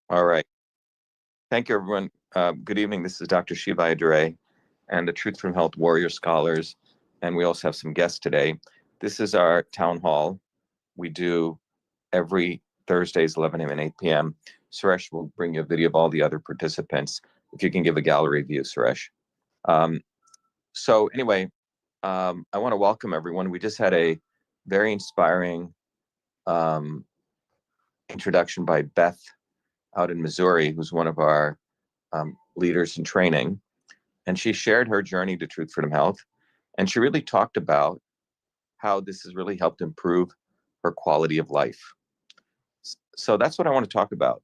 All right. Thank you, everyone. Good evening. This is Dr. Shiva and the Truth from Health Warrior Scholars. And we also have some guests today. This is our town hall. We do every Thursdays, 11 a.m. and 8 p.m. Suresh will bring you a video of all the other participants. If you can give a gallery view, Suresh. So anyway, I want to welcome everyone. We just had a very inspiring introduction by Beth out in Missouri, who's one of our leaders in training. And she shared her journey to Truth Freedom Health. And she really talked about how this has really helped improve her quality of life. So that's what I want to talk about.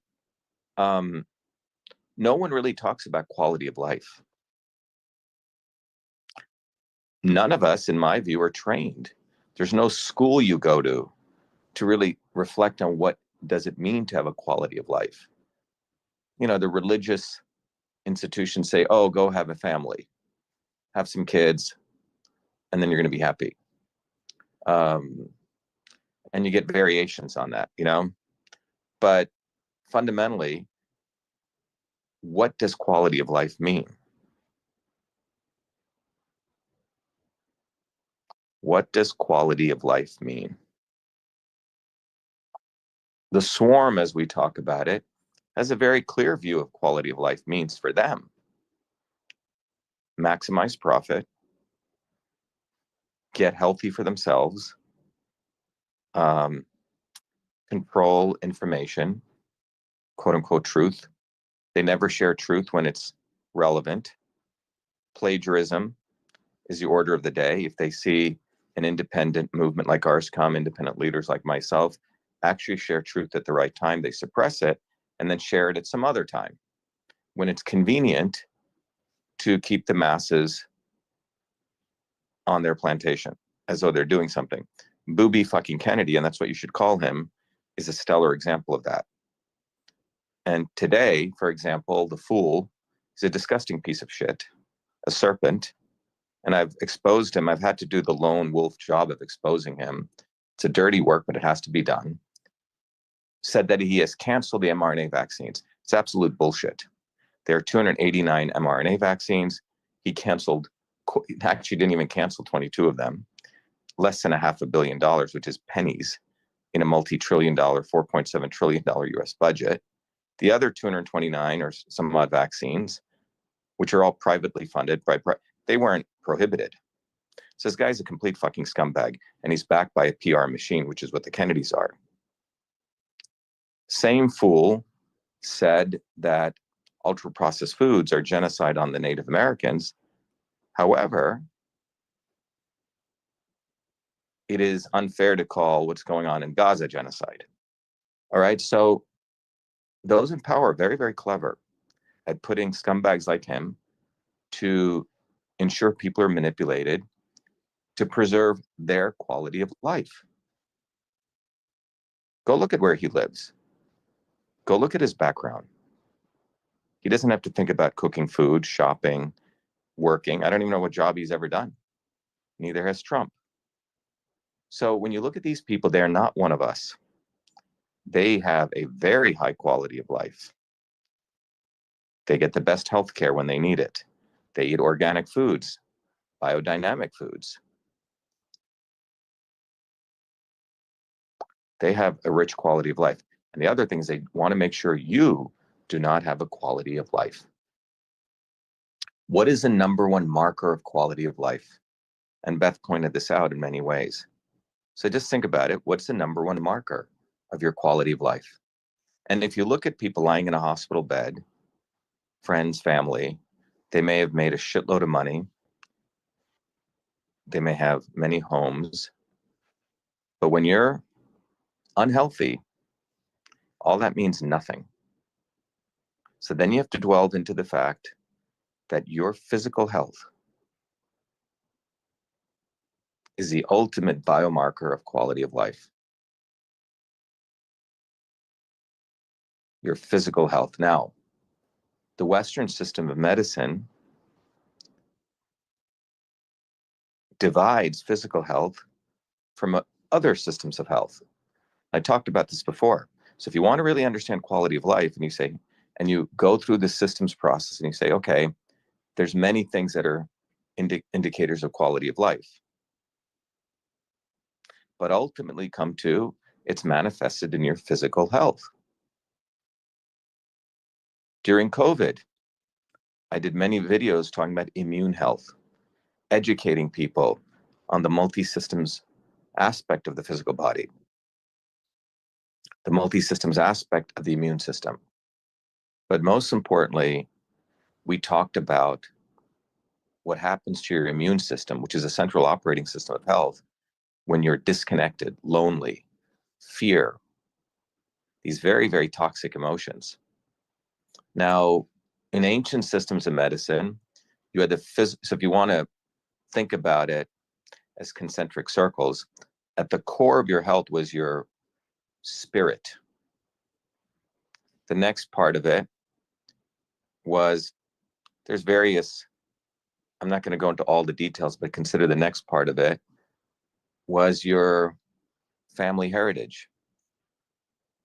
No one really talks about quality of life. None of us, in my view, are trained. There's no school you go to really reflect on what does it mean to have a quality of life. You know, the religious institutions say, oh, go have a family, have some kids, and then you're going to be happy. And you get variations on that, you know? But fundamentally, what does quality of life mean? What does quality of life mean? The swarm, as we talk about it, has a very clear view of quality of life means for them. Maximize profit, get healthy for themselves, control information, quote unquote truth. They never share truth when it's relevant. Plagiarism is the order of the day. If they see an independent movement like ours come, independent leaders like myself, actually share truth at the right time, they suppress it and then share it at some other time when it's convenient to keep the masses on their plantation as though they're doing something. Booby fucking Kennedy, and that's what you should call him, is a stellar example of that. And today, for example, the fool is a disgusting piece of shit, a serpent. And I've exposed him. I've had to do the lone wolf job of exposing him. It's a dirty work, but it has to be done. Said that he has canceled the mRNA vaccines. It's absolute bullshit. There are 289 mRNA vaccines. He canceled, actually didn't even cancel 22 of them. Less than $500 million, which is pennies in a multi-trillion dollar, $4.7 trillion US budget. The other 229 or some odd vaccines, which are all privately funded by, they weren't prohibited. So this guy's a complete fucking scumbag, and he's backed by a PR machine, which is what the Kennedys are. Same fool said that ultra-processed foods are genocide on the Native Americans. However, it is unfair to call what's going on in Gaza genocide. All right, so those in power are very, very clever at putting scumbags like him to ensure people are manipulated to preserve their quality of life. Go look at where he lives. Go look at his background. He doesn't have to think about cooking food, shopping, working. I don't even know what job he's ever done. Neither has Trump. So when you look at these people, they're not one of us. They have a very high quality of life. They get the best health care when they need it. They eat organic foods, biodynamic foods. They have a rich quality of life. And the other thing is they want to make sure you do not have a quality of life. What is the number one marker of quality of life? And Beth pointed this out in many ways. So just think about it. What's the number one marker of your quality of life? And if you look at people lying in a hospital bed, friends, family, they may have made a shitload of money. They may have many homes. But when you're unhealthy, all that means nothing. So then you have to dwell into the fact that your physical health is the ultimate biomarker of quality of life. Your physical health. Now, the Western system of medicine divides physical health from other systems of health. I talked about this before. So if you want to really understand quality of life, and you say, and you go through the systems process and you say, okay, there's many things that are indicators of quality of life, but ultimately come to it's manifested in your physical health. During COVID, I did many videos talking about immune health, educating people on the multi-systems aspect of the physical body, the multi-systems aspect of the immune system. But most importantly, we talked about what happens to your immune system, which is a central operating system of health, when you're disconnected, lonely, fear, these very, very toxic emotions. Now, in ancient systems of medicine, you had so if you want to think about it as concentric circles, at the core of your health was your spirit. The next part of it was, there's various, I'm not going to go into all the details, but consider the next part of it was your family heritage,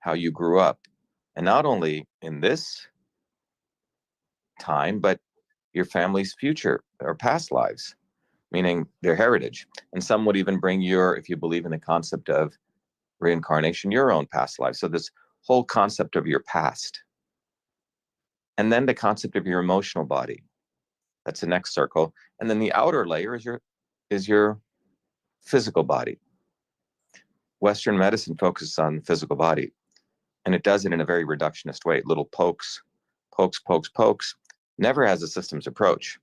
how you grew up. And not only in this time, but your family's future or past lives, meaning their heritage. And some would even bring your, if you believe in the concept of reincarnation, your own past life. So this whole concept of your past. And then the concept of your emotional body. That's the next circle. And then the outer layer is your physical body. Western medicine focuses on the physical body, and it does it in a very reductionist way. Little pokes, never has a systems approach.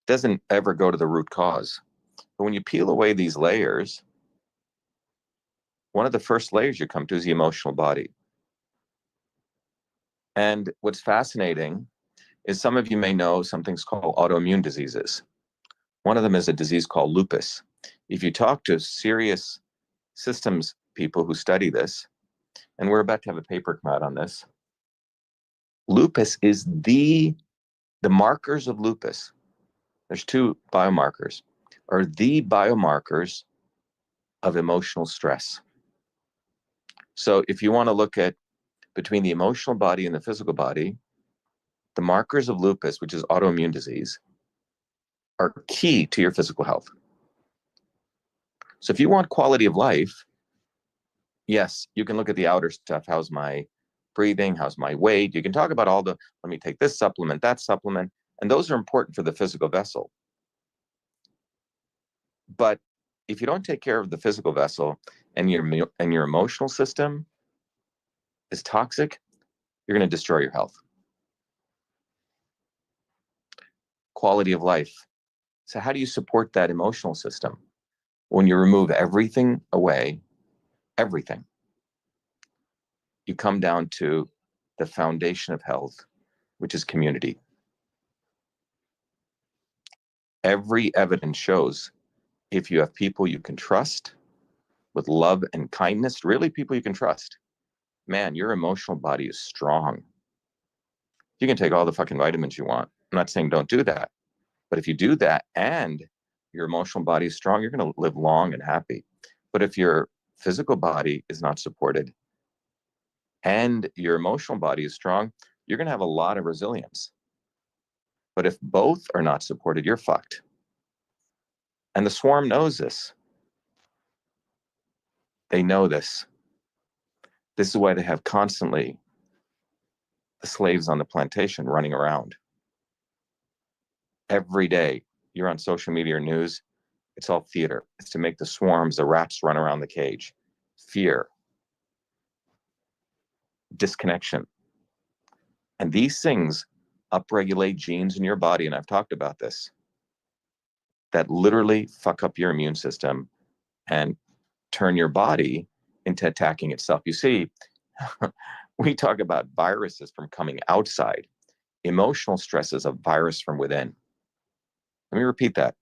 Doesn't ever go to the root cause. But when you peel away these layers, one of the first layers you come to is the emotional body. And what's fascinating is some of you may know something's called autoimmune diseases. One of them is a disease called lupus. If you talk to serious systems people who study this, and we're about to have a paper come out on this, lupus is the markers of lupus. There's two biomarkers, are the biomarkers of emotional stress. So if you want to look at between the emotional body and the physical body, the markers of lupus, which is autoimmune disease, are key to your physical health. So if you want quality of life, yes, you can look at the outer stuff. How's my breathing? How's my weight? You can talk about all the, let me take this supplement, that supplement, and those are important for the physical vessel. But if you don't take care of the physical vessel and your emotional system is toxic, you're going to destroy your health. Quality of life. So how do you support that emotional system? When you remove everything away, everything, you come down to the foundation of health, which is community. Every evidence shows if you have people you can trust with love and kindness, really people you can trust, man, your emotional body is strong. You can take all the fucking vitamins you want. I'm not saying don't do that. But if you do that and your emotional body is strong, you're going to live long and happy. But if your physical body is not supported and your emotional body is strong, you're going to have a lot of resilience. But if both are not supported, you're fucked. And the swarm knows this. They know this. This is why they have constantly the slaves on the plantation running around. Every day you're on social media or news, it's all theater. It's to make the swarms, the rats run around the cage. Fear, disconnection. And these things upregulate genes in your body, and I've talked about this, that literally fuck up your immune system and turn your body into attacking itself. You see, we talk about viruses from coming outside. Emotional stress is a virus from within. Let me repeat that.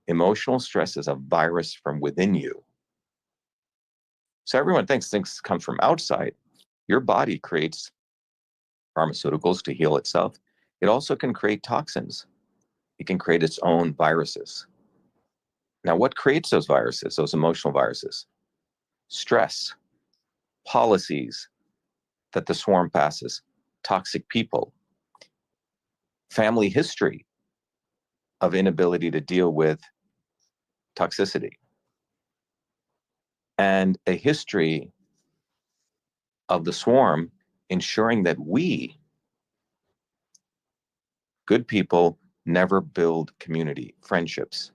Emotional stress is a virus from within you. So everyone thinks things come from outside. Your body creates pharmaceuticals to heal itself. It also can create toxins. It can create its own viruses. Now, what creates those viruses, those emotional viruses? Stress. policies that the swarm passes, toxic people, family history of inability to deal with toxicity, and a history of the swarm ensuring that we, good people, never build community, friendships.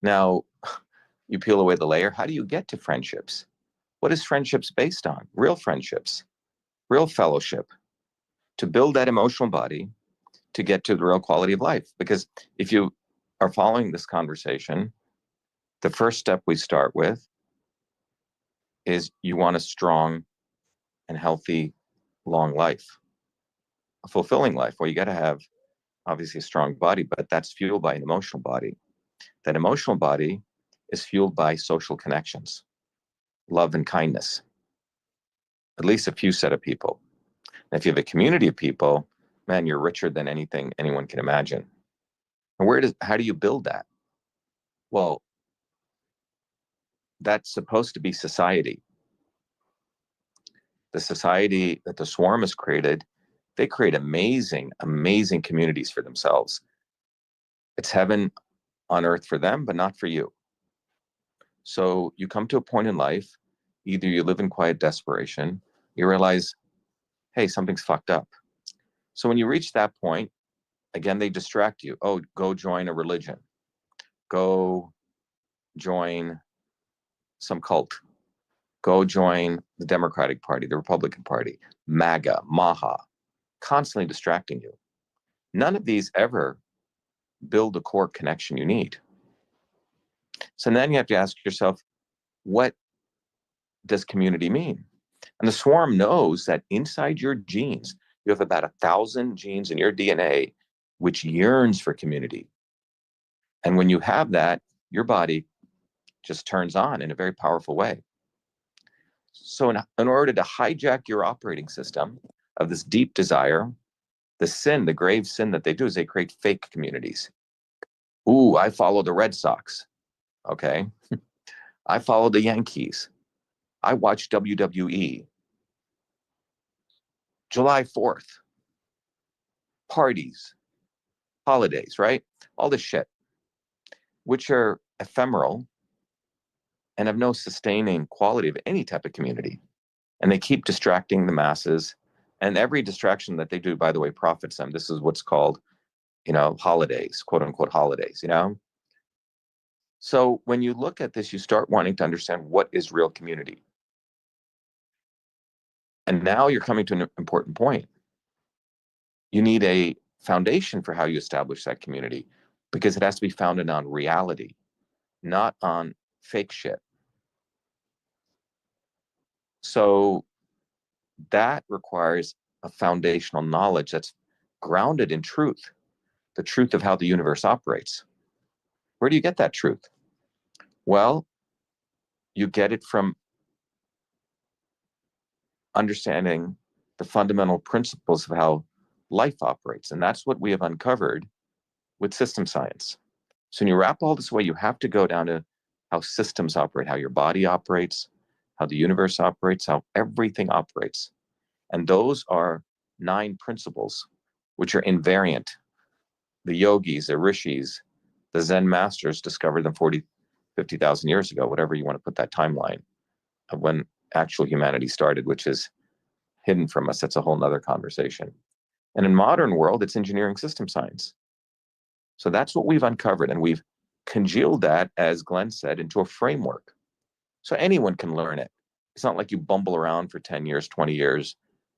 Now, you peel away the layer, how do you get to friendships? What is friendships based on? Real friendships, real fellowship, to build that emotional body, to get to the real quality of life. Because if you are following this conversation, the first step we start with is you want a strong and healthy, long life, a fulfilling life. Well, you got to have obviously a strong body, but that's fueled by an emotional body. That emotional body is fueled by social connections, love and kindness, at least a few set of people. And if you have a community of people, man, you're richer than anything anyone can imagine. And how do you build that? Well, that's supposed to be society. The society that the swarm has created, they create amazing, amazing communities for themselves. It's heaven on earth for them, but not for you. So you come to a point in life, either you live in quiet desperation, you realize, hey, something's fucked up. So when you reach that point, again, they distract you. Oh, go join a religion. Go join some cult. Go join the Democratic Party, the Republican Party, MAGA, MAHA, constantly distracting you. None of these ever build the core connection you need. So then you have to ask yourself, what does community mean? And the swarm knows that inside your genes, you have about 1,000 genes in your DNA, which yearns for community. And when you have that, your body just turns on in a very powerful way. So in order to hijack your operating system of this deep desire, the sin, the grave sin that they do is they create fake communities. Ooh, I follow the Red Sox. Okay. I follow the Yankees. I watch WWE. July 4th. Parties, holidays, right? All this shit, which are ephemeral and have no sustaining quality of any type of community. And they keep distracting the masses. And every distraction that they do, by the way, profits them. This is what's called, holidays, quote unquote holidays, So when you look at this, you start wanting to understand what is real community. And now you're coming to an important point. You need a foundation for how you establish that community, because it has to be founded on reality, not on fake shit. So that requires a foundational knowledge that's grounded in truth, the truth of how the universe operates. Where do you get that truth? Well, you get it from understanding the fundamental principles of how life operates. And that's what we have uncovered with system science. So when you wrap all this away, you have to go down to how systems operate, how your body operates, how the universe operates, how everything operates. And those are 9 principles, which are invariant. The yogis, the rishis, the Zen masters discovered them 40, 50,000 years ago, whatever you want to put that timeline of when actual humanity started, which is hidden from us. That's a whole nother conversation. And in modern world, it's engineering system science. So that's what we've uncovered. And we've congealed that, as Glenn said, into a framework. So anyone can learn it. It's not like you bumble around for 10 years, 20 years,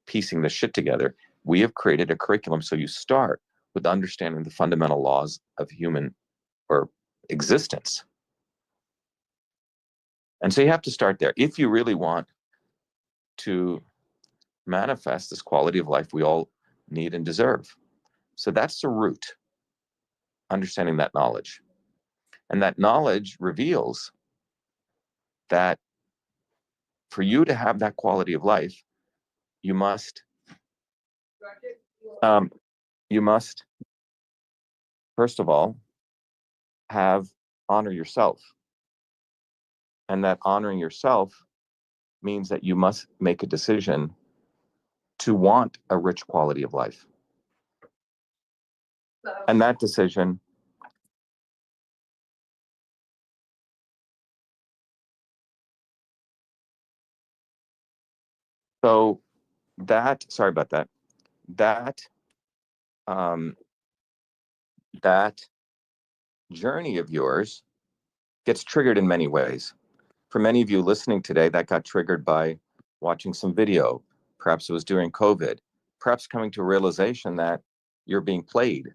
piecing this shit together. We have created a curriculum. So you start with understanding the fundamental laws of human or existence. And so you have to start there. If you really want to manifest this quality of life we all need and deserve. So that's the root, understanding that knowledge. And that knowledge reveals that for you to have that quality of life, you must, first of all, honor yourself. And that honoring yourself means that you must make a decision to want a rich quality of life. And that decision sorry about that. Um, that journey of yours gets triggered in many ways. For many of you listening today, that got triggered by watching some video. Perhaps it was during COVID. Perhaps coming to a realization that you're being played.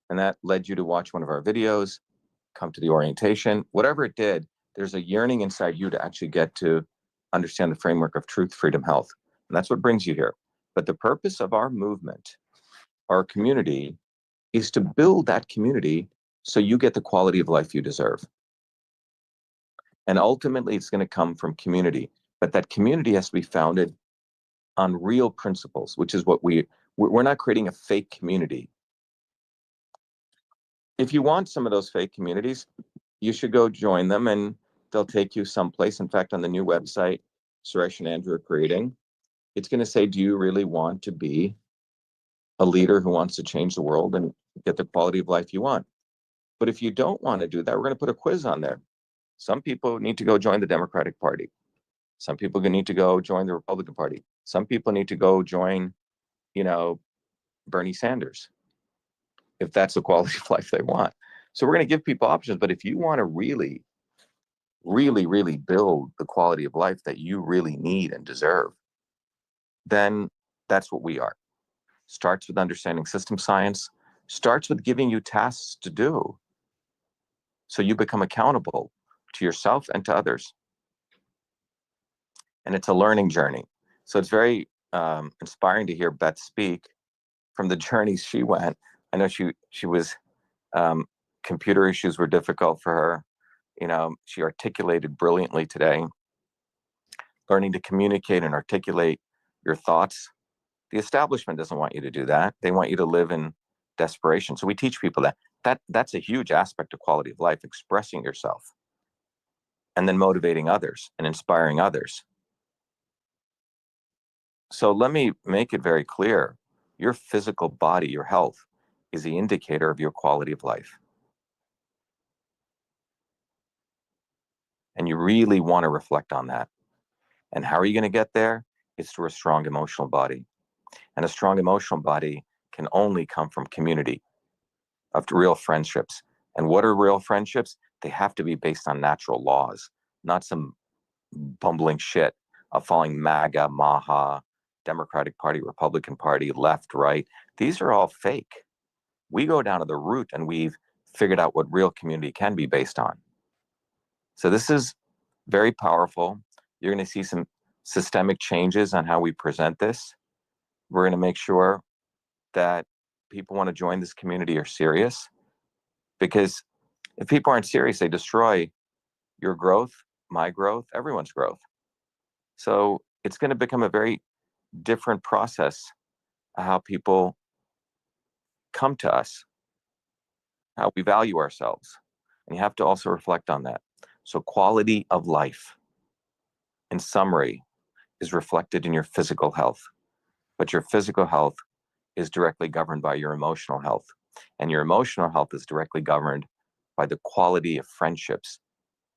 And that led you to watch one of our videos, come to the orientation. Whatever it did, there's a yearning inside you to actually get to understand the framework of truth, freedom, health. And that's what brings you here. But the purpose of our movement, our community, is to build that community so you get the quality of life you deserve. And ultimately, it's going to come from community. But that community has to be founded on real principles, which is what we're not creating a fake community. If you want some of those fake communities, you should go join them and they'll take you someplace. In fact, on the new website, Suresh and Andrew are creating, it's going to say, do you really want to be a leader who wants to change the world and get the quality of life you want? But if you don't want to do that, we're going to put a quiz on there. Some people need to go join the Democratic Party. Some people need to go join the Republican Party. Some people need to go join, Bernie Sanders, if that's the quality of life they want. So we're going to give people options. But if you want to really, really, really build the quality of life that you really need and deserve, then that's what we are. Starts with understanding system science, starts with giving you tasks to do so you become accountable to yourself and to others. And it's a learning journey. So it's very inspiring to hear Beth speak from the journeys she went. I know she was, computer issues were difficult for her. She articulated brilliantly today. Learning to communicate and articulate your thoughts. The establishment doesn't want you to do that. They want you to live in desperation. So we teach people that's a huge aspect of quality of life, expressing yourself and then motivating others and inspiring others. So let me make it very clear. Your physical body, your health, is the indicator of your quality of life. And you really want to reflect on that. And how are you going to get there? It's through a strong emotional body. And a strong emotional body can only come from community, of real friendships. And what are real friendships? They have to be based on natural laws, not some bumbling shit of following MAGA, MAHA, Democratic Party, Republican Party, left, right. These are all fake. We go down to the root and we've figured out what real community can be based on. So this is very powerful. You're going to see some systemic changes on how we present this. We're going to make sure that people want to join this community are serious, because if people aren't serious, they destroy your growth, my growth, everyone's growth. So it's going to become a very different process of how people come to us, how we value ourselves. And you have to also reflect on that. So quality of life, in summary, is reflected in your physical health. But your physical health is directly governed by your emotional health. And your emotional health is directly governed by the quality of friendships,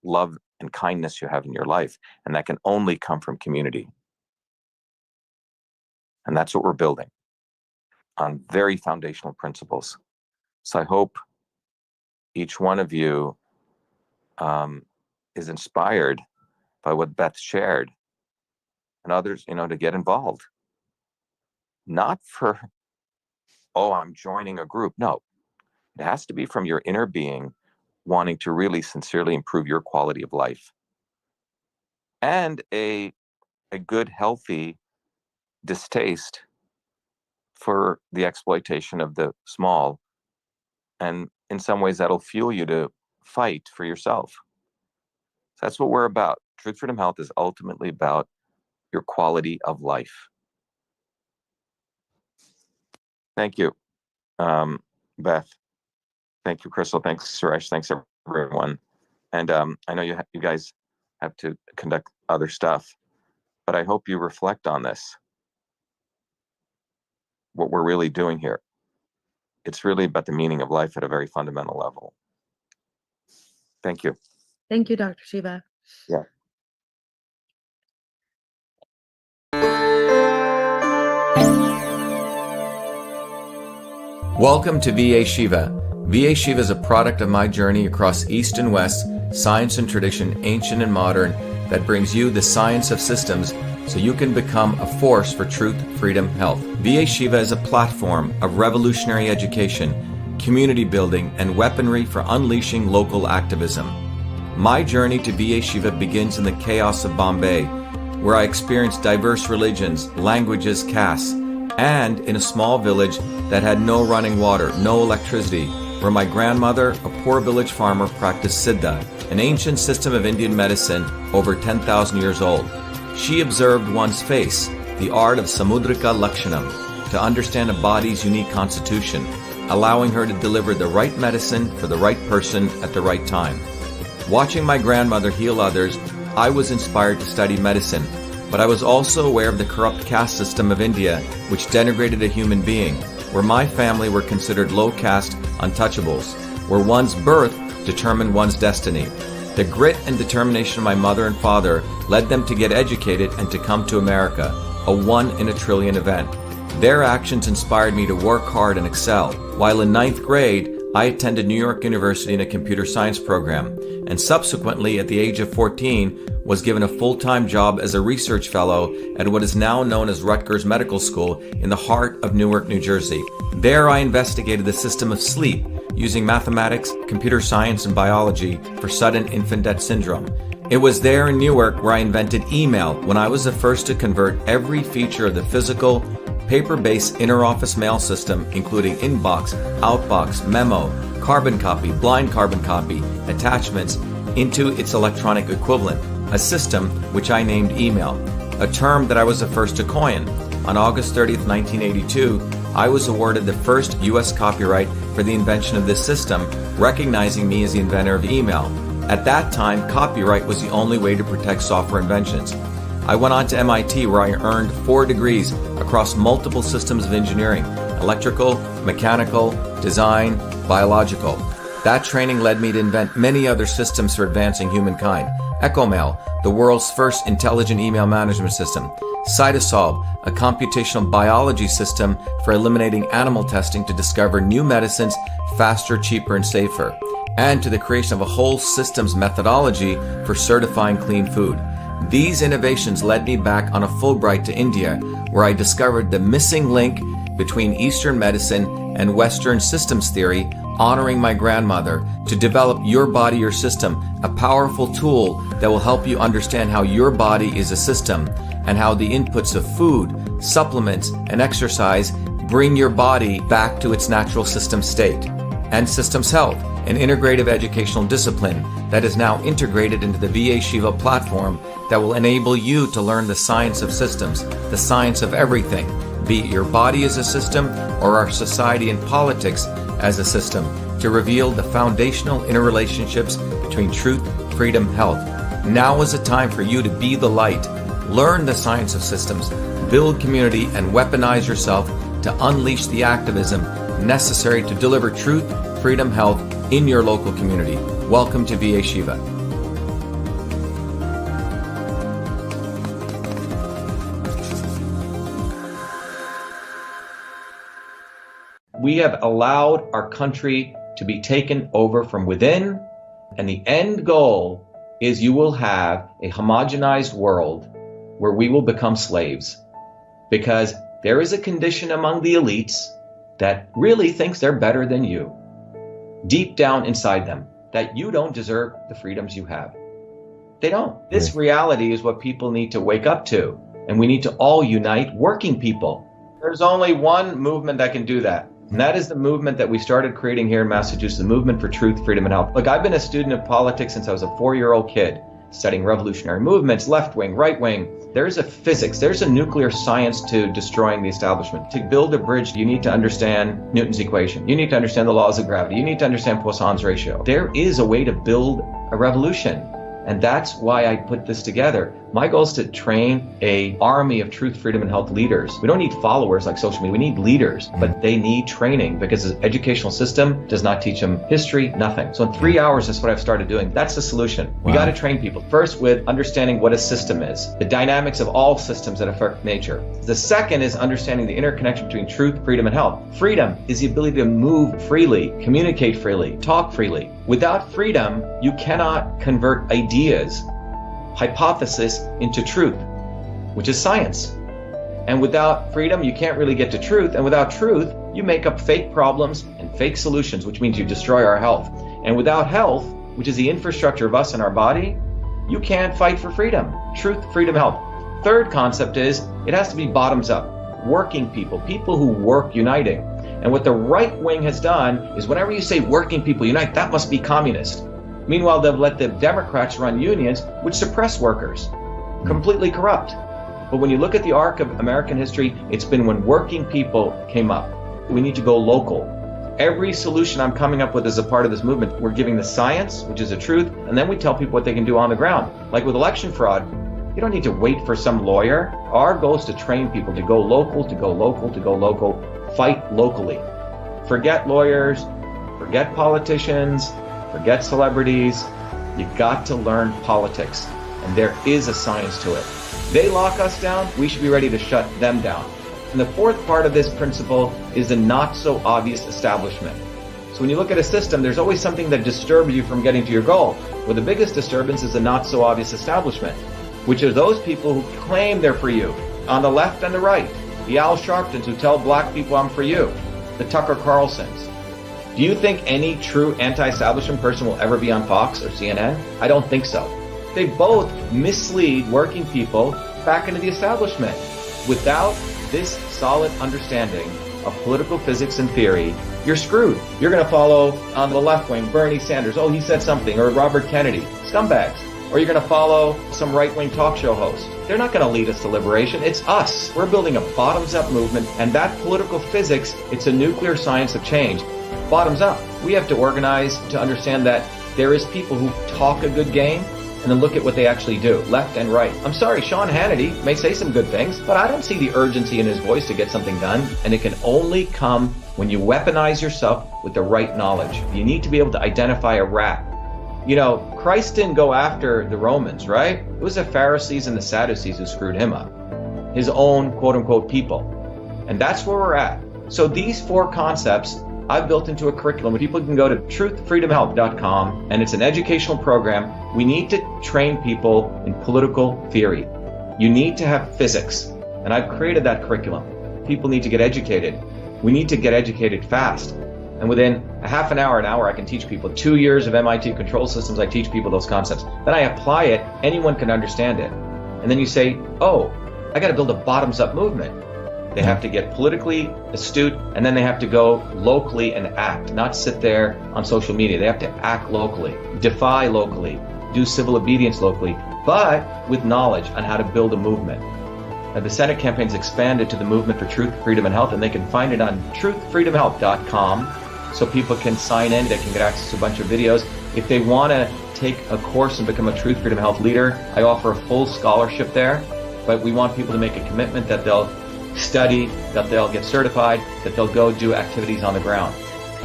love, and kindness you have in your life. And that can only come from community. And that's what we're building on very foundational principles. So I hope each one of you is inspired by what Beth shared, and others, to get involved. Not for, oh, I'm joining a group. No, it has to be from your inner being, wanting to really sincerely improve your quality of life. And a good, healthy distaste for the exploitation of the small. And in some ways, that'll fuel you to fight for yourself. So that's what we're about. Truth, Freedom, Health is ultimately about your quality of life. Thank you, Beth. Thank you, Crystal. Thanks, Suresh. Thanks, everyone. And I know you guys have to conduct other stuff. But I hope you reflect on this, what we're really doing here. It's really about the meaning of life at a very fundamental level. Thank you. Thank you, Dr. Shiva. Yeah. Welcome to Be Shiva. Be Shiva is a product of my journey across East and West, science and tradition, ancient and modern, that brings you the science of systems so you can become a force for truth, freedom, health. Be Shiva is a platform of revolutionary education, community building, and weaponry for unleashing local activism. My journey to Be Shiva begins in the chaos of Bombay, where I experienced diverse religions, languages, castes, and in a small village that had no running water, no electricity, where my grandmother, a poor village farmer, practiced Siddha, an ancient system of Indian medicine over 10,000 years old. She observed one's face, the art of Samudrika Lakshanam, to understand a body's unique constitution, allowing her to deliver the right medicine for the right person at the right time. Watching my grandmother heal others, I was inspired to study medicine, but I was also aware of the corrupt caste system of India, which denigrated a human being, where my family were considered low caste untouchables, where one's birth determined one's destiny. The grit and determination of my mother and father led them to get educated and to come to America, a 1 in a trillion event. Their actions inspired me to work hard and excel. While in 9th grade, I attended New York University in a computer science program, and subsequently, at the age of 14, was given a full-time job as a research fellow at what is now known as Rutgers Medical School in the heart of Newark, New Jersey. There I investigated the system of sleep using mathematics, computer science, and biology for sudden infant death syndrome. It was there in Newark where I invented email, when I was the first to convert every feature of the physical, paper-based inter-office mail system, including inbox, outbox, memo, carbon copy, blind carbon copy, attachments, into its electronic equivalent, a system which I named email, a term that I was the first to coin. On August 30th, 1982, I was awarded the first U.S. copyright for the invention of this system, recognizing me as the inventor of email. At that time, copyright was the only way to protect software inventions. I went on to MIT, where I earned 4 degrees across multiple systems of engineering: electrical, mechanical, design, biological. That training led me to invent many other systems for advancing humankind. EchoMail, the world's first intelligent email management system. Cytosolve, a computational biology system for eliminating animal testing to discover new medicines faster, cheaper, and safer. And to the creation of a whole systems methodology for certifying clean food. These innovations led me back on a Fulbright to India, where I discovered the missing link between Eastern medicine and Western systems theory, honoring my grandmother, to develop Your Body, Your System, a powerful tool that will help you understand how your body is a system and how the inputs of food, supplements, and exercise bring your body back to its natural system state. And Systems Health, an integrative educational discipline that is now integrated into the Be Shiva platform that will enable you to learn the science of systems, the science of everything, be it your body as a system or our society and politics as a system, to reveal the foundational interrelationships between truth, freedom, health. Now is the time for you to be the light, learn the science of systems, build community, and weaponize yourself to unleash the activism necessary to deliver truth, freedom, health in your local community. Welcome to Be Shiva. We have allowed our country to be taken over from within, and the end goal is you will have a homogenized world where we will become slaves, because there is a condition among the elites that really thinks they're better than you, deep down inside them, that you don't deserve the freedoms you have. They don't. This reality is what people need to wake up to, and we need to all unite, working people. There's only one movement that can do that, and that is the movement that we started creating here in Massachusetts, the movement for truth, freedom, and health. Look, I've been a student of politics since I was a 4-year-old kid, studying revolutionary movements, left wing, right wing. There's a physics, there's a nuclear science to destroying the establishment. To build a bridge, you need to understand Newton's equation. You need to understand the laws of gravity. You need to understand Poisson's ratio. There is a way to build a revolution. And that's why I put this together. My goal is to train an army of truth, freedom, and health leaders. We don't need followers like social media. We need leaders, but they need training because the educational system does not teach them history, nothing. So in 3 hours, that's what I've started doing. That's the solution. We got to train people. First, with understanding what a system is, the dynamics of all systems that affect nature. The second is understanding the interconnection between truth, freedom, and health. Freedom is the ability to move freely, communicate freely, talk freely. Without freedom, you cannot convert ideas, hypothesis into truth, which is science. And without freedom, you can't really get to truth. And without truth, you make up fake problems and fake solutions, which means you destroy our health. And without health, which is the infrastructure of us and our body, you can't fight for freedom. Truth, freedom, health. Third concept is it has to be bottoms up. Working people, people who work uniting. And what the right wing has done is whenever you say working people unite, that must be communist. Meanwhile, they've let the Democrats run unions, which suppress workers. Completely corrupt. But when you look at the arc of American history, it's been when working people came up. We need to go local. Every solution I'm coming up with as a part of this movement, we're giving the science, which is the truth, and then we tell people what they can do on the ground. Like with election fraud, you don't need to wait for some lawyer. Our goal is to train people to go local, to go local, to go local, fight locally. Forget lawyers, forget politicians, forget celebrities. You got to learn politics, and there is a science to it. They lock us down, we should be ready to shut them down. And the fourth part of this principle is the not so obvious establishment. So when you look at a system, there's always something that disturbs you from getting to your goal. Well, the biggest disturbance is the not so obvious establishment, which are those people who claim they're for you, on the left and the right. The Al Sharptons who tell black people I'm for you. The Tucker Carlsons. Do you think any true anti-establishment person will ever be on Fox or CNN? I don't think so. They both mislead working people back into the establishment. Without this solid understanding of political physics and theory, you're screwed. You're going to follow on the left wing Bernie Sanders. Oh, he said something. Or Robert Kennedy. Scumbags. Or you're going to follow some right-wing talk show host. They're not going to lead us to liberation. It's us. We're building a bottoms-up movement, and that political physics, it's a nuclear science of change. Bottoms up. We have to organize to understand that there is people who talk a good game and then look at what they actually do, left and right. I'm sorry, Sean Hannity may say some good things, but I don't see the urgency in his voice to get something done, and it can only come when you weaponize yourself with the right knowledge. You need to be able to identify a rat. You know, Christ didn't go after the Romans, right? It was the Pharisees and the Sadducees who screwed him up. His own quote-unquote people. And that's where we're at. So these four concepts I've built into a curriculum where people can go to truthfreedomhealth.com, and it's an educational program. We need to train people in political theory. You need to have physics, and I've created that curriculum. People need to get educated. We need to get educated fast. And within a half an hour, I can teach people. 2 years of MIT control systems, I teach people those concepts. Then I apply it, anyone can understand it. And then you say, oh, I got to build a bottoms-up movement. They have to get politically astute, and then they have to go locally and act, not sit there on social media. They have to act locally, defy locally, do civil obedience locally, but with knowledge on how to build a movement. Now, the Senate campaign's expanded to the Movement for Truth, Freedom, and Health, and they can find it on truthfreedomhealth.com, so people can sign in, they can get access to a bunch of videos. If they want to take a course and become a Truth, Freedom, Health leader, I offer a full scholarship there, but we want people to make a commitment that they'll study, that they'll get certified, that they'll go do activities on the ground.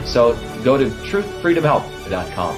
So go to truthfreedomhealth.com.